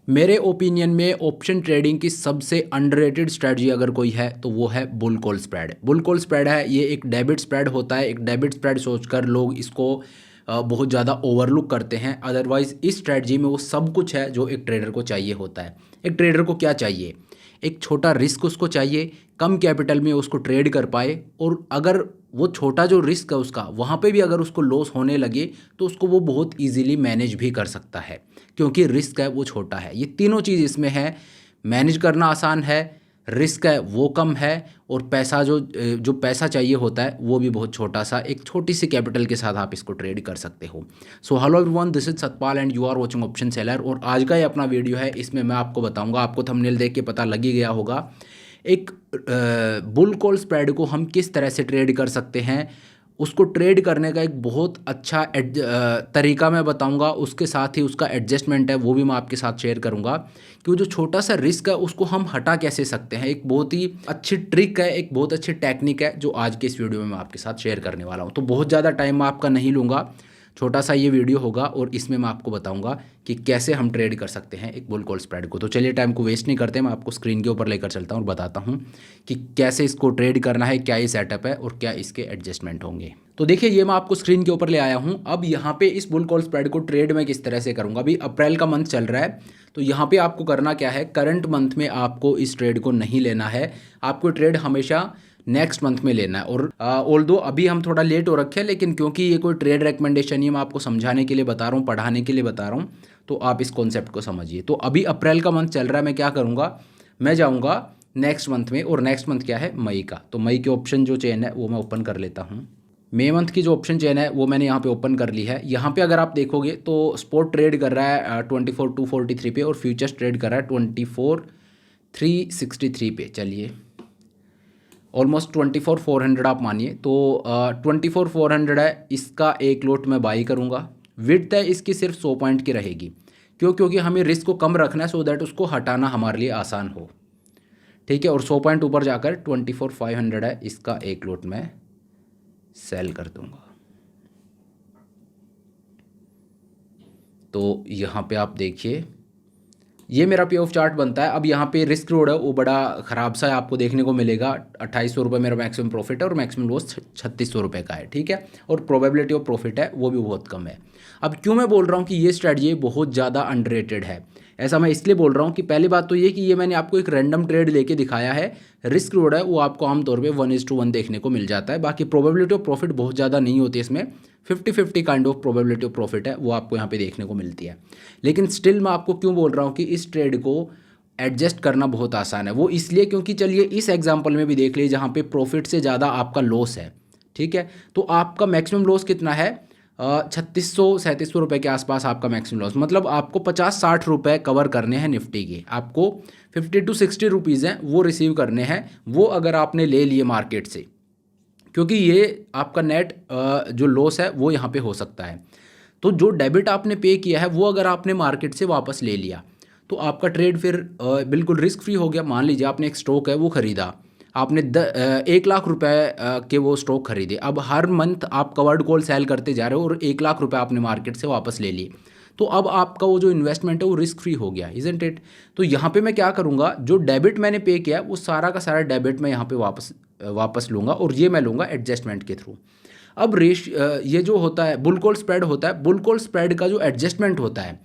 मेरे ओपिनियन में option trading की सबसे अंडररेटेड स्ट्रेटजी अगर कोई है तो वो है bull call spread. Bull call spread है, ये एक डेबिट स्प्रेड होता है। एक डेबिट स्प्रेड सोचकर लोग इसको बहुत ज़्यादा ओवरलुक करते हैं। अदरवाइज़ इस स्ट्रेटजी में वो सब कुछ है जो एक ट्रेडर को चाहिए होता है। एक ट्रेडर को क्या चाहिए? एक छोटा रिस्क उसको चाहिए, कम कैपिटल में उसको ट्रेड कर पाए, और अगर वो छोटा जो रिस्क है उसका वहाँ पे भी अगर उसको लॉस होने लगे तो उसको वो बहुत इजीली मैनेज भी कर सकता है, क्योंकि रिस्क है वो छोटा है। ये तीनों चीज़ इसमें है, मैनेज करना आसान है, रिस्क है वो कम है, और पैसा जो पैसा चाहिए होता है वो भी बहुत छोटा सा, एक छोटी सी कैपिटल के साथ आप इसको ट्रेड कर सकते हो। So hello everyone, this is Satpal and you are watching option seller. और आज का ये अपना वीडियो है, इसमें मैं आपको बताऊंगा, आपको थंबनेल देख के पता लग ही गया होगा, एक बुल कॉल स्प्रेड को हम किस तरह से ट्रेड कर सकते हैं। उसको ट्रेड करने का एक बहुत अच्छा तरीका मैं बताऊंगा, उसके साथ ही उसका एडजस्टमेंट है वो भी मैं आपके साथ शेयर करूंगा कि वो जो छोटा सा रिस्क है उसको हम हटा कैसे सकते हैं। एक बहुत ही अच्छी ट्रिक है, एक बहुत अच्छी टेक्निक है जो आज के इस वीडियो में मैं आपके साथ शेयर करने वाला हूं। तो बहुत ज़्यादा टाइम मैं आपका नहीं लूँगा, छोटा सा ये वीडियो होगा और इसमें मैं आपको बताऊंगा कि कैसे हम ट्रेड कर सकते हैं एक बुल कॉल स्प्रेड को। तो चलिए टाइम को वेस्ट नहीं करते, मैं आपको स्क्रीन के ऊपर लेकर चलता हूं और बताता हूं कि कैसे इसको ट्रेड करना है, क्या ये सेटअप है और क्या इसके एडजस्टमेंट होंगे। तो देखिए, ये मैं आपको स्क्रीन के ऊपर ले आया हूं। अब यहाँ पे इस बुल कॉल स्प्रेड को ट्रेड मैं किस तरह से करूँगा। अभी अप्रैल का मंथ चल रहा है, तो यहाँ पे आपको करना क्या है, करंट मंथ में आपको इस ट्रेड को नहीं लेना है, आपको ट्रेड हमेशा नेक्स्ट मंथ में लेना है। और ऑल्दो अभी हम थोड़ा लेट हो रखे हैं, लेकिन क्योंकि ये कोई ट्रेड रिकमेंडेशन नहीं, मैं आपको समझाने के लिए बता रहा हूँ, पढ़ाने के लिए बता रहा हूँ, तो आप इस कॉन्सेप्ट को समझिए। तो अभी अप्रैल का मंथ चल रहा है, मैं क्या करूँगा, मैं जाऊँगा नेक्स्ट मंथ में, और नेक्स्ट मंथ क्या है, मई का। तो मई के ऑप्शन जो चेन है वो मैं ओपन कर लेता हूँ। मई मंथ की जो ऑप्शन चेन है वो मैंने यहाँ पे ओपन कर ली है। यहाँ पे अगर आप देखोगे तो स्पॉट ट्रेड कर रहा है 24,243 पे, और फ्यूचर्स ट्रेड कर रहा है 24,363 पे। चलिए, ऑलमोस्ट 24,400 आप मानिए, तो 24,400 है, इसका एक लोट मैं बाई करूँगा। विड्थ है इसकी सिर्फ 100 पॉइंट की रहेगी, क्योंकि हमें रिस्क को कम रखना है, सो दैट उसको हटाना हमारे लिए आसान हो, ठीक है। और 100 पॉइंट ऊपर जाकर 24,500 है, इसका एक लोट मैं सेल कर दूंगा। तो यहाँ पे आप देखिए, ये मेरा पे ऑफ चार्ट बनता है। अब यहाँ पे रिस्क रोड है वो बड़ा ख़राब सा है, आपको देखने को मिलेगा 2800 रुपये मेरा मैक्सिमम प्रॉफिट है, और मैक्सिमम लॉस 3600 रुपये का है, ठीक है। और प्रोबेबिलिटी ऑफ प्रॉफिट है वो भी बहुत कम है। अब क्यों मैं बोल रहा हूँ कि ये स्ट्रेटजी बहुत ज़्यादा अंडररेटेड है, ऐसा मैं इसलिए बोल रहा हूँ कि पहली बात तो ये कि ये मैंने आपको एक रैंडम ट्रेड लेके दिखाया है। रिस्क रोड है वो आपको आमतौर पे 1:1 देखने को मिल जाता है। बाकी प्रोबेबिलिटी ऑफ प्रॉफिट बहुत ज़्यादा नहीं होती इसमें, 50-50 kind of probability of profit है वो आपको यहाँ पे देखने को मिलती है। लेकिन स्टिल मैं आपको क्यों बोल रहा हूँ कि इस ट्रेड को एडजस्ट करना बहुत आसान है, वो इसलिए क्योंकि चलिए इस एग्जाम्पल में भी देख लीजिए, जहाँ पे प्रॉफिट से ज़्यादा आपका लॉस है, ठीक है। तो आपका मैक्सिमम लॉस कितना है, 3600-3700 रुपये के आसपास आपका मैक्सिमम लॉस। मतलब आपको 50-60 रुपये कवर करने हैं निफ्टी के, आपको 50-60 रुपीज़ हैं वो रिसीव करने हैं, वो अगर आपने ले लिए मार्केट से, क्योंकि ये आपका नेट जो लॉस है वो यहाँ पे हो सकता है। तो जो डेबिट आपने पे किया है वो अगर आपने मार्केट से वापस ले लिया तो आपका ट्रेड फिर बिल्कुल रिस्क फ्री हो गया। मान लीजिए आपने एक स्टॉक है वो ख़रीदा, आपने 1 लाख रुपए के वो स्टॉक खरीदे, अब हर मंथ आप कवर्ड कॉल सेल करते जा रहे हो और 1 लाख रुपए आपने मार्केट से वापस ले लिए, तो अब आपका वो जो इन्वेस्टमेंट है वो रिस्क फ्री हो गया, इजंट इट। तो यहाँ पे मैं क्या करूँगा, जो डेबिट मैंने पे किया है वो सारा का सारा डेबिट मैं यहाँ पे वापस लूँगा, और ये मैं लूँगा एडजस्टमेंट के थ्रू। अब ये जो होता है बुल कॉल स्प्रेड होता है, बुल कॉल स्प्रेड का जो एडजस्टमेंट होता है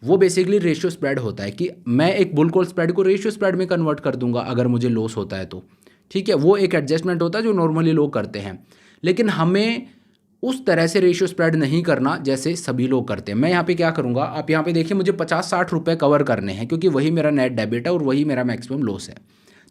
वो बेसिकली रेशियो स्प्रेड होता है, कि मैं एक बुल कॉल स्प्रेड को रेशियो स्प्रेड में कन्वर्ट कर दूंगा अगर मुझे लॉस होता है तो, ठीक है। वो एक एडजस्टमेंट होता है जो नॉर्मली लोग करते हैं, लेकिन हमें उस तरह से रेशियो स्प्रेड नहीं करना जैसे सभी लोग करते हैं। मैं यहाँ पे क्या करूँगा, आप यहाँ पे देखिए, मुझे 50-60 रुपये कवर करने हैं, क्योंकि वही मेरा नेट डेबिट है और वही मेरा मैक्सिमम लॉस है।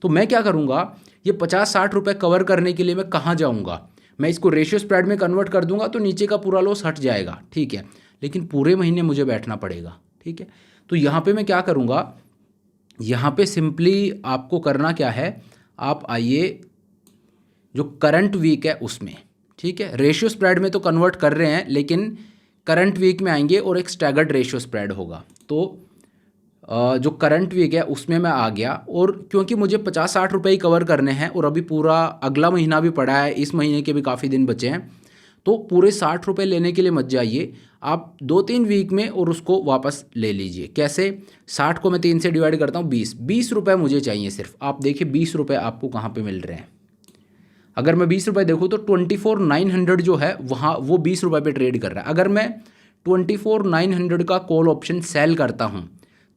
तो मैं क्या करूँगा, ये 50-60 रुपये कवर करने के लिए मैं कहाँ जाऊँगा, मैं इसको रेशियो स्प्रेड में कन्वर्ट कर दूंगा तो नीचे का पूरा लॉस हट जाएगा, ठीक है। लेकिन पूरे महीने मुझे बैठना पड़ेगा, ठीक है। तो यहाँ पे मैं क्या करूँगा, यहाँ पे सिंपली आपको करना क्या है, आप आइए जो करंट वीक है उसमें, ठीक है। रेशियो स्प्रेड में तो कन्वर्ट कर रहे हैं, लेकिन करंट वीक में आएंगे और एक स्टैगर्ड रेशियो स्प्रेड होगा। तो जो करंट वीक है उसमें मैं आ गया, और क्योंकि मुझे 50-60 रुपये ही कवर करने हैं और अभी पूरा अगला महीना भी पड़ा है, इस महीने के भी काफ़ी दिन बचे हैं, तो पूरे 60 रुपये लेने के लिए मत जाइए, आप 2-3 वीक में और उसको वापस ले लीजिए। कैसे? 60 को मैं 3 से डिवाइड करता हूँ, 20 रुपये मुझे चाहिए सिर्फ। आप देखिए 20 रुपये आपको कहाँ पे मिल रहे हैं। अगर मैं 20 रुपये देखूँ तो 24,900 जो है वहाँ वो 20 रुपये पे ट्रेड कर रहा है। अगर मैं 24,900 का कॉल ऑप्शन सेल करता हूँ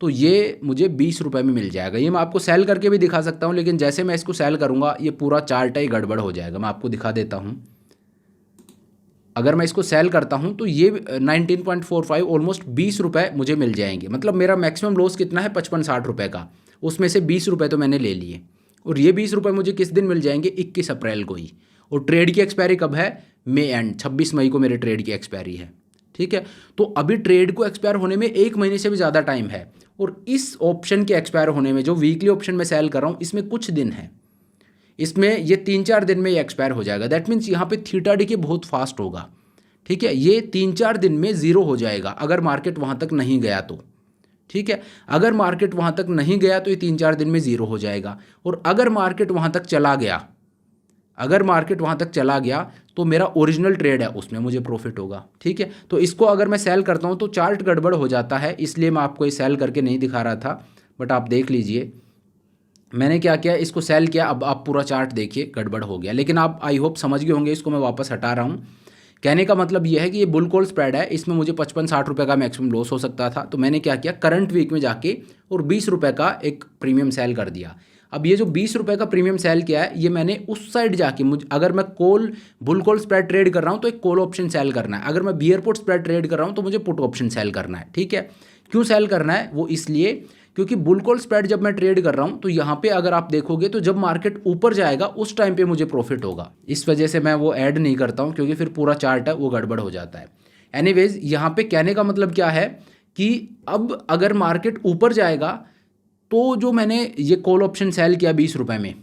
तो ये मुझे 20 रुपये में मिल जाएगा। ये मैं आपको सेल करके भी दिखा सकता हूँ, लेकिन जैसे मैं इसको सेल करूँगा ये पूरा चार्ट ही गड़बड़ हो जाएगा। मैं आपको दिखा देता हूँ। अगर मैं इसको सेल करता हूँ तो ये 19.45 ऑलमोस्ट 20 रुपये मुझे मिल जाएंगे। मतलब मेरा मैक्सिमम लॉस कितना है? 55-60 रुपये का। उसमें से 20 रुपये तो मैंने ले लिए, और ये 20 रुपये मुझे किस दिन मिल जाएंगे? 21 अप्रैल को ही। और ट्रेड की एक्सपायरी कब है? मई एंड, 26 मई को मेरे ट्रेड की एक्सपायरी है। ठीक है, तो अभी ट्रेड को एक्सपायर होने में 1 महीने से भी ज़्यादा टाइम है, और इस ऑप्शन के एक्सपायर होने में, जो वीकली ऑप्शन में सेल कर रहा हूँ, इसमें कुछ दिन है। इसमें ये 3-4 दिन में ये एक्सपायर हो जाएगा। दैट मीन्स यहाँ पे थीटा डी के बहुत फास्ट होगा। ठीक है, ये 3-4 दिन में ज़ीरो हो जाएगा अगर मार्केट वहाँ तक नहीं गया तो। ठीक है, अगर मार्केट वहाँ तक नहीं गया तो ये 3-4 दिन में ज़ीरो हो जाएगा। और अगर मार्केट वहाँ तक चला गया, अगर मार्केट वहाँ तक चला गया तो मेरा ओरिजिनल ट्रेड है उसमें मुझे प्रॉफिट होगा। ठीक है, तो इसको अगर मैं सेल करता हूँ तो चार्ट गड़बड़ हो जाता है, इसलिए मैं आपको ये सेल करके नहीं दिखा रहा था। बट आप देख लीजिए मैंने क्या किया, इसको सेल किया। अब आप पूरा चार्ट देखिए, गड़बड़ हो गया। लेकिन आप आई होप समझ गए होंगे। इसको मैं वापस हटा रहा हूँ। कहने का मतलब यह है कि ये बुल कॉल स्प्रेड है, इसमें मुझे 55-60 रुपये का मैक्सिमम लॉस हो सकता था। तो मैंने क्या किया, करंट वीक में जाके और 20 रुपये का एक प्रीमियम सेल कर दिया। अब ये जो 20 रुपये का प्रीमियम सेल किया है, ये मैंने उस साइड जाके, अगर मैं बुल कॉल स्प्रेड ट्रेड कर रहा हूँ तो एक कॉल ऑप्शन सेल करना है। अगर मैं बियर पुट स्प्रेड ट्रेड कर रहा हूँ तो मुझे पुट ऑप्शन सेल करना है। ठीक है, क्यों सेल करना है? वो इसलिए क्योंकि बुल कॉल स्प्रेड जब मैं ट्रेड कर रहा हूं तो यहाँ पे अगर आप देखोगे तो जब मार्केट ऊपर जाएगा उस टाइम पे मुझे प्रॉफिट होगा। इस वजह से मैं वो ऐड नहीं करता हूं, क्योंकि फिर पूरा चार्ट है वो गड़बड़ हो जाता है। एनीवेज, यहाँ पे कहने का मतलब क्या है कि अब अगर मार्केट ऊपर जाएगा तो जो मैंने ये कॉल ऑप्शन सेल किया 20 रुपये में,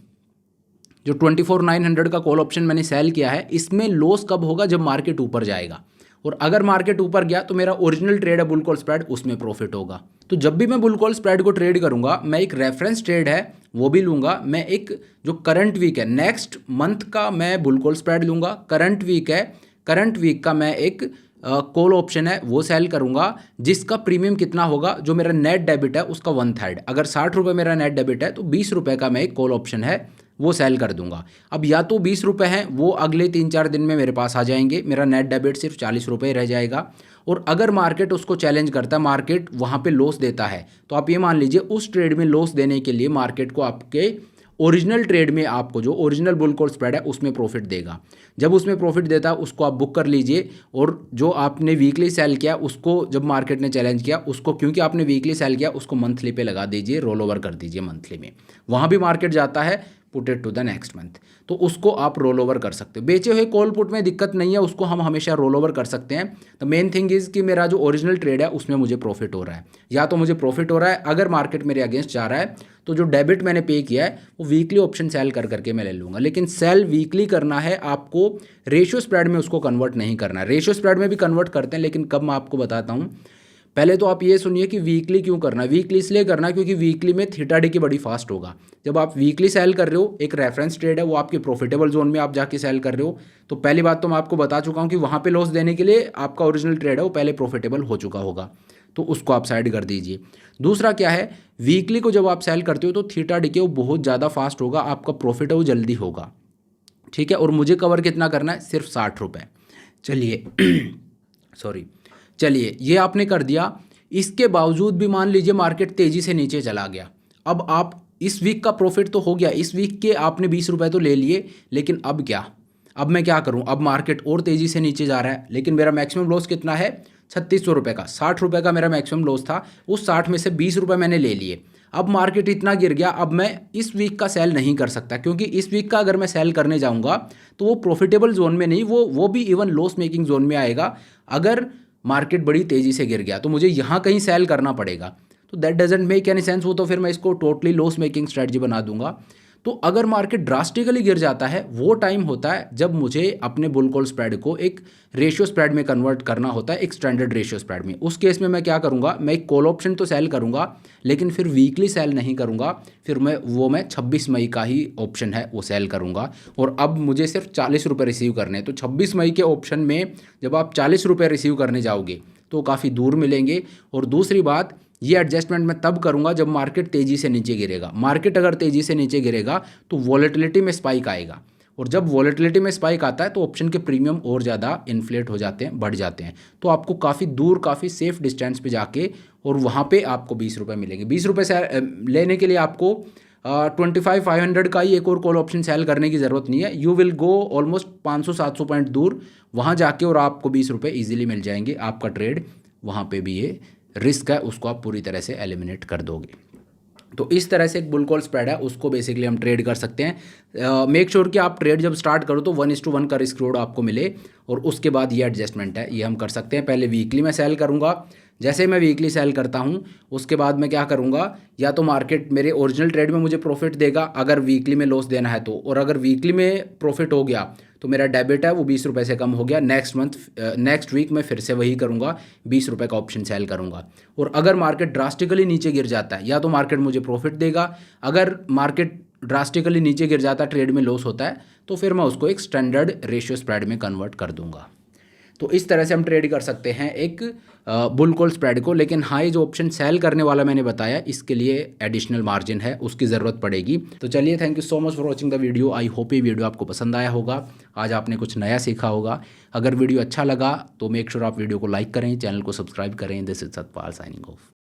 जो 24,900 का कॉल ऑप्शन मैंने सेल किया है, इसमें लॉस कब होगा? जब मार्केट ऊपर जाएगा। और अगर मार्केट ऊपर गया तो मेरा ओरिजिनल ट्रेड है बुल कॉल स्प्रेड, उसमें प्रॉफिट होगा। तो जब भी मैं बुल कॉल स्प्रेड को ट्रेड करूंगा, मैं एक रेफरेंस ट्रेड है वो भी लूंगा। मैं एक जो करंट वीक है, नेक्स्ट मंथ का मैं बुल कॉल स्प्रेड लूंगा। करंट वीक है, करंट वीक का मैं एक कॉल ऑप्शन है वो सेल करूंगा, जिसका प्रीमियम कितना होगा? जो मेरा नेट डेबिट है उसका 1/3। अगर 60 रुपये मेरा नेट डेबिट है तो 20 रुपये का मैं एक कॉल ऑप्शन है वो सेल कर दूंगा। अब या तो 20 रुपये हैं वो अगले 3-4 दिन में मेरे पास आ जाएंगे, मेरा नेट डेबिट सिर्फ 40 रुपये रह जाएगा। और अगर मार्केट उसको चैलेंज करता है, मार्केट वहाँ पे लॉस देता है, तो आप ये मान लीजिए उस ट्रेड में लॉस देने के लिए मार्केट को आपके ओरिजिनल ट्रेड में, आपको जो ओरिजिनल बुल कॉल स्प्रेड है उसमें प्रॉफिट देगा। जब उसमें प्रॉफिट देता है उसको आप बुक कर लीजिए, और जो आपने वीकली सेल किया उसको जब मार्केट ने चैलेंज किया उसको, क्योंकि आपने वीकली सेल किया, उसको मंथली पे लगा दीजिए, रोल ओवर कर दीजिए मंथली में। वहाँ भी मार्केट जाता है, put it to the next month, तो उसको आप रोल ओवर कर सकते हो। बेचे हुए कॉल पुट में दिक्कत नहीं है, उसको हम हमेशा रोल ओवर कर सकते हैं। द मेन थिंग इज़ कि मेरा जो ओरिजिनल ट्रेड है उसमें मुझे प्रॉफिट हो रहा है, या तो मुझे प्रॉफिट हो रहा है अगर मार्केट मेरे अगेंस्ट जा रहा है, तो जो डेबिट मैंने पे किया है वो वीकली ऑप्शन सेल कर करके मैं ले लूँगा। लेकिन सेल वीकली करना है आपको, रेशियो स्प्रेड में उसको कन्वर्ट नहीं करना है। रेशियो स्प्रेड में भी कन्वर्ट करते हैं, लेकिन कब मैं आपको बताता हूँ। पहले तो आप ये सुनिए कि वीकली क्यों करना है। वीकली इसलिए करना है क्योंकि वीकली में थीटा डी की बड़ी फास्ट होगा। जब आप वीकली सेल कर रहे हो, एक रेफरेंस ट्रेड है वो आपके प्रॉफिटेबल जोन में आप जाके सेल कर रहे हो, तो पहली बात तो मैं आपको बता चुका हूँ कि वहाँ पे लॉस देने के लिए आपका ओरिजिनल ट्रेड है वो पहले प्रॉफिटेबल हो चुका होगा, तो उसको आप साइड कर दीजिए। दूसरा क्या है, वीकली को जब आप सेल करते हो तो थीटा डी के वो बहुत ज़्यादा फास्ट होगा, आपका प्रॉफिट है वो जल्दी होगा। ठीक है, और मुझे कवर कितना करना है? सिर्फ 60 रुपये। चलिए चलिए ये आपने कर दिया। इसके बावजूद भी मान लीजिए मार्केट तेज़ी से नीचे चला गया। अब आप इस वीक का प्रॉफिट तो हो गया, इस वीक के आपने 20 रुपये तो ले लिए, लेकिन अब क्या? अब मैं क्या करूं? अब मार्केट और तेज़ी से नीचे जा रहा है, लेकिन मेरा मैक्सिमम लॉस कितना है? 3600 रुपये का। 60 रुपये का मेरा मैक्सिमम लॉस था, उस 60 में से 20 रुपये मैंने ले लिए। अब मार्केट इतना गिर गया, अब मैं इस वीक का सेल नहीं कर सकता, क्योंकि इस वीक का अगर मैं सेल करने जाऊंगा तो वो प्रॉफिटेबल जोन में नहीं, वो भी इवन लॉस मेकिंग जोन में आएगा। अगर मार्केट बड़ी तेज़ी से गिर गया तो मुझे यहाँ कहीं सेल करना पड़ेगा, तो that doesn't make any sense. वो तो फिर मैं इसको टोटली लॉस मेकिंग स्ट्रेटजी बना दूंगा। तो अगर मार्केट ड्रास्टिकली गिर जाता है, वो टाइम होता है जब मुझे अपने बुल कॉल स्प्रेड को एक रेशियो स्प्रेड में कन्वर्ट करना होता है, एक स्टैंडर्ड रेशियो स्प्रेड में। उस केस में मैं क्या करूँगा, मैं एक कॉल ऑप्शन तो सेल करूँगा, लेकिन फिर वीकली सेल नहीं करूँगा, फिर मैं 26 मई का ही ऑप्शन है वो सेल करूँगा। और अब मुझे सिर्फ 40 रुपये रिसीव करने हैं, तो 26 मई के ऑप्शन में जब आप 40 रुपये रिसीव करने जाओगे तो काफ़ी दूर मिलेंगे। और दूसरी बात, ये एडजस्टमेंट मैं तब करूंगा जब मार्केट तेज़ी से नीचे गिरेगा। मार्केट अगर तेज़ी से नीचे गिरेगा तो वॉलेटिलिटी में स्पाइक आएगा, और जब वॉलेटिलिटी में स्पाइक आता है तो ऑप्शन के प्रीमियम और ज़्यादा इन्फ्लेट हो जाते हैं, बढ़ जाते हैं। तो आपको काफ़ी दूर, काफ़ी सेफ डिस्टेंस पे जाके और वहाँ पे आपको 20 रुपये मिलेंगे। 20 रुपये से लेने के लिए आपको 25,500 का ही एक और कॉल ऑप्शन सेल करने की ज़रूरत नहीं है। You will go almost 500-700 point दूर वहाँ जाके, और आपको 20 रुपये ईजिली मिल जाएंगे। आपका ट्रेड वहाँ पे भी ये रिस्क है, उसको आप पूरी तरह से एलिमिनेट कर दोगे। तो इस तरह से एक बुल कॉल स्प्रेड है, उसको बेसिकली हम ट्रेड कर सकते हैं। मेक श्योर कि आप ट्रेड जब स्टार्ट करो तो 1:1 का रिस्क रोड आपको मिले, और उसके बाद ये एडजस्टमेंट है, ये हम कर सकते हैं। पहले वीकली में सेल करूँगा, जैसे मैं वीकली सेल करता हूँ उसके बाद मैं क्या करूँगा, या तो मार्केट मेरे ओरिजिनल ट्रेड में मुझे प्रॉफिट देगा अगर वीकली में लॉस देना है तो, और अगर वीकली में प्रॉफिट हो गया तो मेरा डेबिट है वो 20 रुपये से कम हो गया। नेक्स्ट वीक मैं फिर से वही करूँगा, 20 रुपये का ऑप्शन सेल करूँगा। और अगर मार्केट ड्रास्टिकली नीचे गिर जाता है, या तो मार्केट मुझे प्रॉफिट देगा, अगर मार्केट ड्रास्टिकली नीचे गिर जाता है, ट्रेड में लॉस होता है, तो फिर मैं उसको एक स्टैंडर्ड रेशियो स्प्रेड में कन्वर्ट कर दूंगा। तो इस तरह से हम ट्रेड कर सकते हैं एक बुल कॉल स्प्रेड को। लेकिन हाँ, ये जो ऑप्शन सेल करने वाला मैंने बताया, इसके लिए एडिशनल मार्जिन है, उसकी ज़रूरत पड़ेगी। तो चलिए, thank you so much for watching the video. I hope ये वीडियो आपको पसंद आया होगा, आज आपने कुछ नया सीखा होगा। अगर वीडियो अच्छा लगा तो मेक श्योर आप वीडियो को लाइक करें, चैनल को सब्सक्राइब करें। This is Satpal signing off.